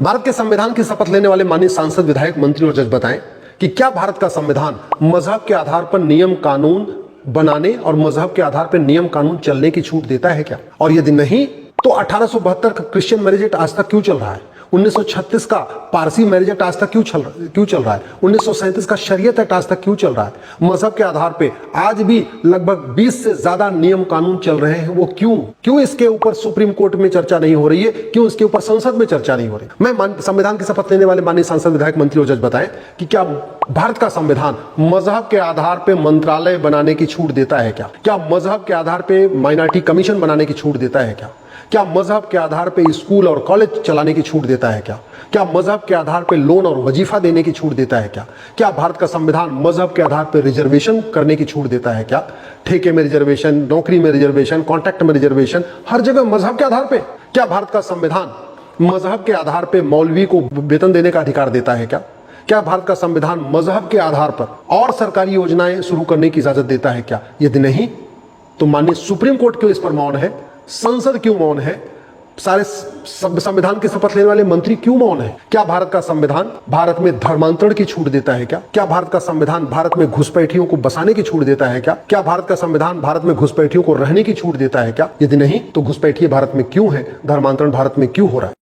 भारत के संविधान की शपथ लेने वाले माननीय सांसद, विधायक, मंत्री और जज बताएं कि क्या भारत का संविधान मजहब के आधार पर नियम कानून बनाने और मजहब के आधार पर नियम कानून चलने की छूट देता है क्या? और यदि नहीं तो 1872 का क्रिश्चियन मैरिज एक्ट आज तक क्यों चल रहा है? 1936 का पारसी मैरिज एक्ट आज तक क्यों चल रहा है? 1937 का शरीयत एक्ट आज तक क्यों चल रहा है? मजहब के आधार पे आज भी लगभग 20 से ज्यादा नियम कानून चल रहे हैं। वो क्यों इसके ऊपर सुप्रीम कोर्ट में चर्चा नहीं हो रही है? क्यों इसके ऊपर संसद में चर्चा नहीं हो रही? मैं संविधान की शपथ लेने वाले माननीय सांसद, विधायक, मंत्री और जज बताएं कि क्या भारत का संविधान मजहब के आधार पर मंत्रालय बनाने की छूट देता है क्या? क्या मजहब के आधार पर माइनॉरिटी कमीशन बनाने की छूट देता है क्या? क्या मजहब के आधार पे स्कूल और कॉलेज चलाने की छूट देता है क्या? क्या मजहब के आधार पे लोन और वजीफा देने की छूट देता है क्या? क्या भारत का संविधान मजहब के आधार पे रिजर्वेशन करने की छूट देता है क्या? ठेके में रिजर्वेशन, नौकरी में रिजर्वेशन, कॉन्ट्रैक्ट में रिजर्वेशन, हर जगह मजहब के आधार पे। क्या भारत का संविधान मजहब के आधार पे मौलवी को वेतन देने का अधिकार देता है क्या? क्या भारत का संविधान मजहब के आधार पर और सरकारी योजनाएं शुरू करने की इजाजत देता है क्या? यदि नहीं तो माननीय सुप्रीम कोर्ट क्यों इस पर मौन है? संसद क्यों मौन है? सारे संविधान की शपथ लेने वाले मंत्री क्यों मौन है? क्या भारत का संविधान भारत में धर्मांतरण की छूट देता है क्या? क्या भारत का संविधान भारत में घुसपैठियों को बसाने की छूट देता है क्या? क्या भारत का संविधान भारत में घुसपैठियों को रहने की छूट देता है क्या? यदि नहीं तो घुसपैठिए भारत में क्यों है? धर्मांतरण भारत में क्यों हो रहा है?